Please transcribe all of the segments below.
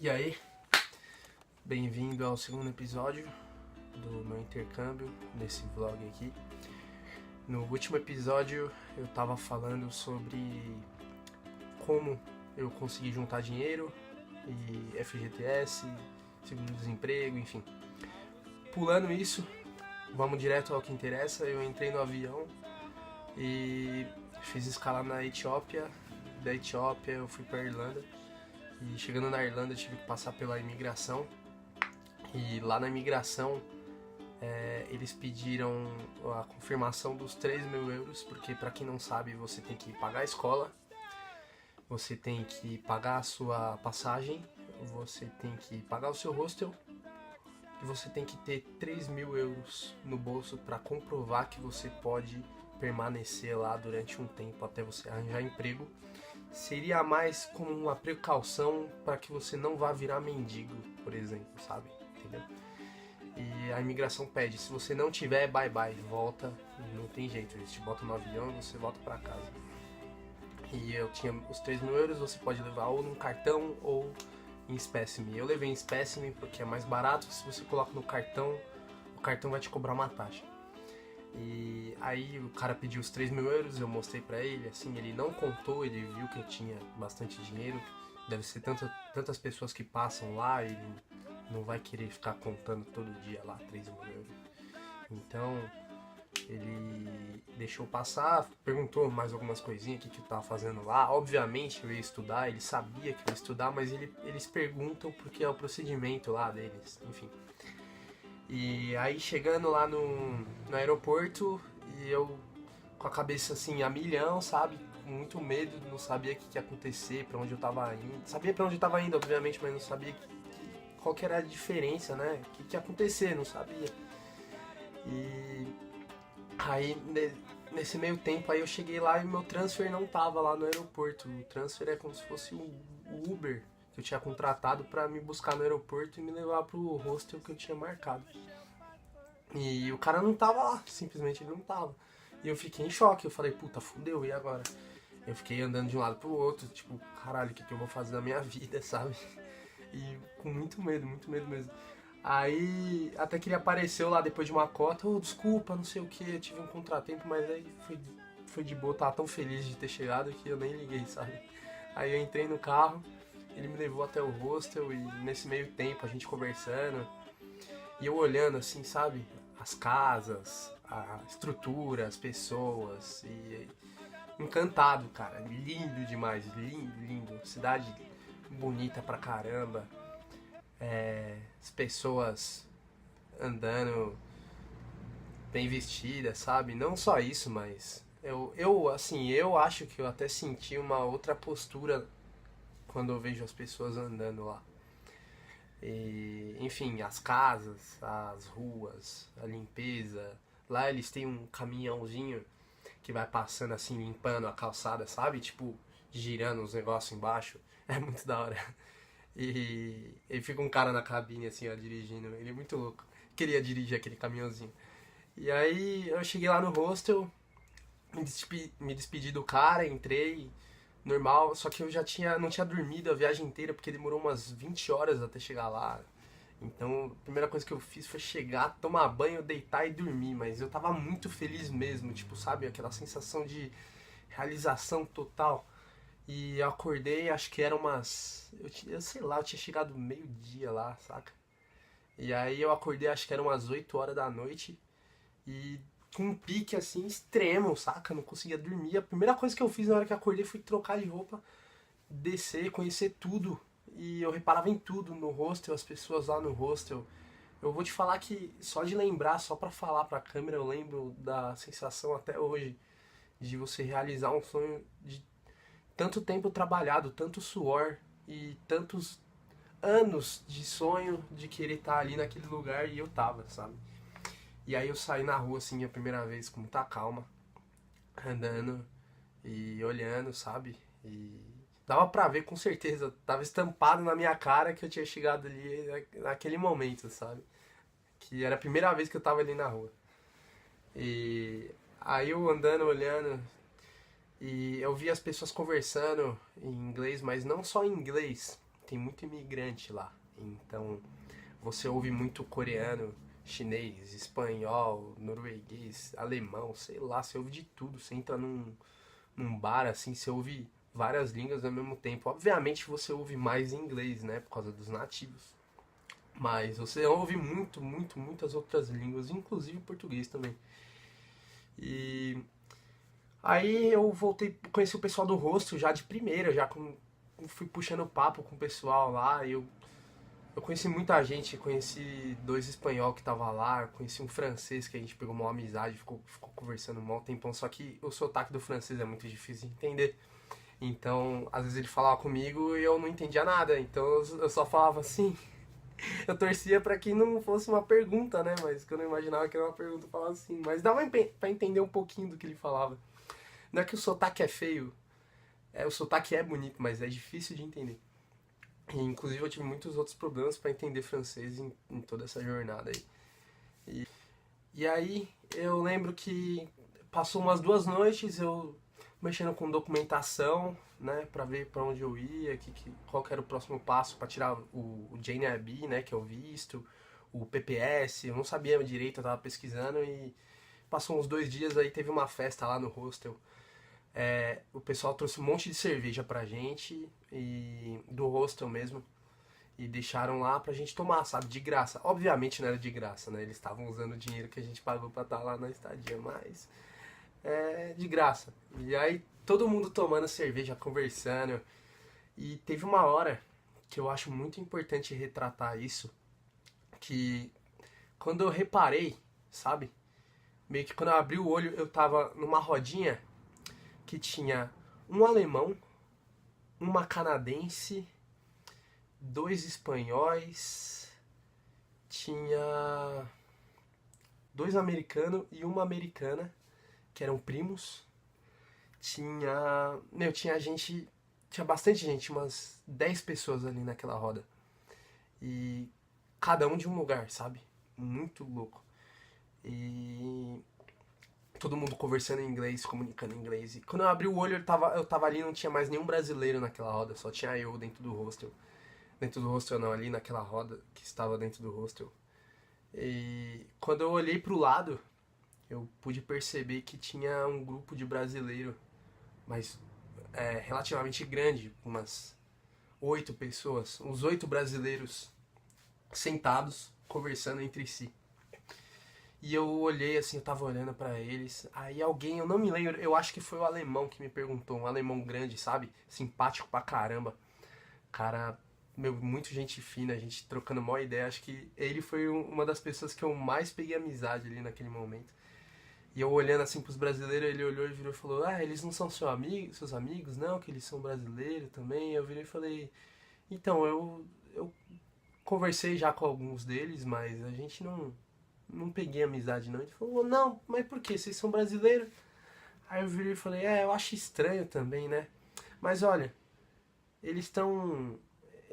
E aí, bem-vindo ao segundo episódio do meu intercâmbio nesse vlog aqui. No último episódio eu tava falando sobre como eu consegui juntar dinheiro e FGTS, seguro-desemprego, enfim. Pulando isso, vamos direto ao que interessa. Eu entrei no avião e fiz escala na Etiópia. Da Etiópia eu fui pra Irlanda. E chegando na Irlanda eu tive que passar pela imigração. E lá na imigração eles pediram a confirmação dos 3.000 euros, porque pra quem não sabe você tem que pagar a escola, você tem que pagar a sua passagem, você tem que pagar o seu hostel e você tem que ter 3.000 euros no bolso para comprovar que você pode permanecer lá durante um tempo até você arranjar emprego. Seria mais como uma precaução para que você não vá virar mendigo, por exemplo, sabe? Entendeu? E a imigração pede, se você não tiver, bye bye, volta, não tem jeito, eles te botam no avião e você volta para casa. E eu tinha os 3.000 euros, você pode levar ou num cartão ou em espécime. Eu levei em espécime porque é mais barato, se você coloca no cartão, o cartão vai te cobrar uma taxa. E aí o cara pediu os 3.000 euros, eu mostrei pra ele, assim, ele não contou, ele viu que eu tinha bastante dinheiro. Deve ser tantas pessoas que passam lá, ele não vai querer ficar contando todo dia lá 3.000 euros. Então ele deixou passar, perguntou mais algumas coisinhas, o que eu tava fazendo lá. Obviamente eu ia estudar, ele sabia que eu ia estudar, mas eles perguntam porque é o procedimento lá deles, enfim. E aí chegando lá no aeroporto, e eu com a cabeça assim a milhão, sabe? Com muito medo, não sabia o que ia acontecer, pra onde eu tava indo. Sabia pra onde eu tava indo, obviamente, mas não sabia qual que era a diferença, né? O que ia acontecer, não sabia. E aí nesse meio tempo aí eu cheguei lá e meu transfer não tava lá no aeroporto. O transfer é como se fosse o Uber que eu tinha contratado pra me buscar no aeroporto e me levar pro hostel que eu tinha marcado. E o cara não tava lá, simplesmente ele não tava. E eu fiquei em choque, eu falei, puta, fudeu, e agora? Eu fiquei andando de um lado pro outro, tipo, caralho, o que eu vou fazer na minha vida, sabe? E com muito medo mesmo. Aí, até que ele apareceu lá depois de uma cota, desculpa, não sei o que, eu tive um contratempo, mas aí foi de boa, tava tão feliz de ter chegado que eu nem liguei, sabe? Aí eu entrei no carro, ele me levou até o hostel e nesse meio tempo a gente conversando e eu olhando assim, sabe? As casas, a estrutura, as pessoas e encantado, cara. Lindo demais, lindo. Cidade bonita pra caramba. As pessoas andando bem vestidas, sabe? Não só isso, mas eu acho que eu até senti uma outra postura quando eu vejo as pessoas andando lá. E, enfim, as casas, as ruas, a limpeza. Lá eles têm um caminhãozinho que vai passando assim, limpando a calçada, sabe? Tipo, girando os negócios embaixo. É muito da hora. E fica um cara na cabine assim, ó, dirigindo. Ele é muito louco. Queria dirigir aquele caminhãozinho. E aí eu cheguei lá no hostel, me despedi do cara, entrei normal, só que eu não tinha dormido a viagem inteira porque demorou umas 20 horas até chegar lá. Então, a primeira coisa que eu fiz foi chegar, tomar banho, deitar e dormir, mas eu tava muito feliz mesmo, tipo, sabe, aquela sensação de realização total. E eu acordei, acho que era eu sei lá, eu tinha chegado meio-dia lá, saca? E aí eu acordei, acho que eram umas 8 horas da noite e com um pique assim extremo, saca? Não conseguia dormir. A primeira coisa que eu fiz na hora que acordei foi trocar de roupa, descer, conhecer tudo. E eu reparava em tudo no hostel, as pessoas lá no hostel. Eu vou te falar que só de lembrar, só pra falar pra câmera, eu lembro da sensação até hoje de você realizar um sonho de tanto tempo trabalhado, tanto suor e tantos anos de sonho de querer estar ali naquele lugar e eu tava, sabe? E aí eu saí na rua assim a primeira vez com muita calma, andando e olhando, sabe? E dava pra ver com certeza, tava estampado na minha cara que eu tinha chegado ali naquele momento, sabe? Que era a primeira vez que eu tava ali na rua. E aí eu andando, olhando, e eu vi as pessoas conversando em inglês, mas não só em inglês. tem muito imigrante lá. Então, você ouve muito coreano, chinês, espanhol, norueguês, alemão, sei lá, você ouve de tudo. Você entra num bar assim, você ouve várias línguas ao mesmo tempo. Obviamente você ouve mais inglês, né, por causa dos nativos. Mas você ouve muitas outras línguas, inclusive português também. E aí eu voltei, conheci o pessoal do hostel já de primeira, fui puxando papo com o pessoal lá. Eu conheci muita gente, conheci 2 espanhol que tava lá, conheci um francês que a gente pegou uma amizade, ficou conversando um bom tempão, só que o sotaque do francês é muito difícil de entender. Então, às vezes ele falava comigo e eu não entendia nada, então eu só falava assim. Eu torcia pra que não fosse uma pergunta, né? Mas que eu não imaginava que era uma pergunta, eu falava assim. Mas dava pra entender um pouquinho do que ele falava. Não é que o sotaque é feio, o sotaque é bonito, mas é difícil de entender. E, inclusive eu tive muitos outros problemas pra entender francês em toda essa jornada aí. E aí eu lembro que passou umas 2 noites eu mexendo com documentação, né, pra ver pra onde eu ia, qual que era o próximo passo pra tirar o JNIB, né, que é o visto, o PPS, eu não sabia direito, eu tava pesquisando e passou uns 2 dias aí teve uma festa lá no hostel. O pessoal trouxe um monte de cerveja pra gente e do hostel mesmo e deixaram lá pra gente tomar, sabe, de graça. Obviamente não era de graça, né? Eles estavam usando o dinheiro que a gente pagou pra estar lá na estadia, mas de graça. E aí todo mundo tomando cerveja, conversando. E teve uma hora que eu acho muito importante retratar isso, que quando eu reparei, sabe? Meio que quando eu abri o olho, eu tava numa rodinha que tinha um alemão, uma canadense, 2 espanhóis, tinha 2 americanos e uma americana, que eram primos. Tinha gente, tinha bastante gente, umas 10 pessoas ali naquela roda. E cada um de um lugar, sabe? Muito louco. E todo mundo conversando em inglês, comunicando em inglês. E quando eu abri o olho, eu tava ali, não tinha mais nenhum brasileiro naquela roda, só tinha eu dentro do hostel. Dentro do hostel não, ali naquela roda que estava dentro do hostel. E quando eu olhei pro lado, eu pude perceber que tinha um grupo de brasileiro, mas relativamente grande, umas 8 pessoas, uns 8 brasileiros sentados, conversando entre si. E eu olhei assim, eu tava olhando pra eles. Aí alguém, eu não me lembro, eu acho que foi o alemão que me perguntou, um alemão grande, sabe? Simpático pra caramba. Cara, meu, muito gente fina, a gente trocando maior ideia. Acho que ele foi uma das pessoas que eu mais peguei amizade ali naquele momento. E eu olhando assim pros brasileiros, ele olhou e virou e falou: Ah, eles não são seus amigos? Não, que eles são brasileiros também. Eu virei e falei: Então, eu conversei já com alguns deles, mas a gente não peguei amizade não. Ele falou: Não, mas por quê? Vocês são brasileiros? Aí eu virei e falei: eu acho estranho também, né? Mas olha, eles estão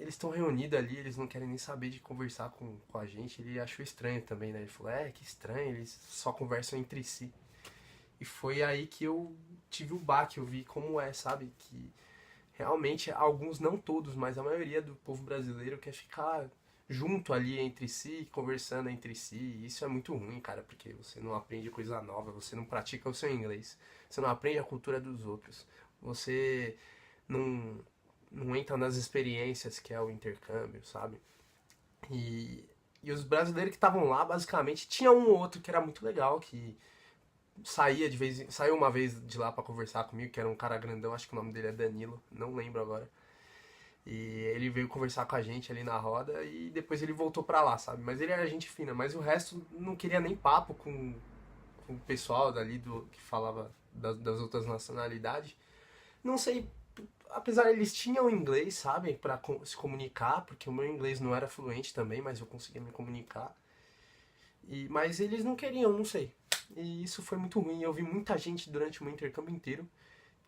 eles estão reunidos ali, eles não querem nem saber de conversar com a gente. Ele achou estranho também, né? Ele falou, que estranho, eles só conversam entre si. E foi aí que eu tive o baque, eu vi como sabe? Que realmente alguns, não todos, mas a maioria do povo brasileiro quer ficar junto ali entre si, conversando entre si. E isso é muito ruim, cara, porque você não aprende coisa nova, você não pratica o seu inglês, você não aprende a cultura dos outros, você não entra nas experiências que é o intercâmbio, sabe? E, e os brasileiros que estavam lá, basicamente, tinha um ou outro que era muito legal, que saiu uma vez de lá pra conversar comigo, que era um cara grandão, acho que o nome dele é Danilo, não lembro agora. E ele veio conversar com a gente ali na roda e depois ele voltou pra lá, sabe? Mas ele era gente fina, mas o resto não queria nem papo com o pessoal dali que falava das outras nacionalidades. Não sei, apesar eles tinham inglês, sabe, pra se comunicar, porque o meu inglês não era fluente também, mas eu conseguia me comunicar. Mas eles não queriam, não sei. E isso foi muito ruim. Eu vi muita gente durante o meu intercâmbio inteiro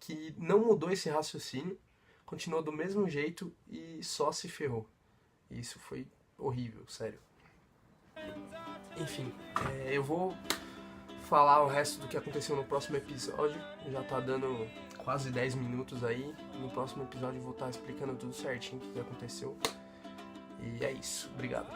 que não mudou esse raciocínio, continuou do mesmo jeito e só se ferrou. E isso foi horrível, sério. Enfim, eu vou falar o resto do que aconteceu no próximo episódio. Já tá dando quase 10 minutos aí. No próximo episódio eu vou estar explicando tudo certinho o que aconteceu. E é isso. Obrigado.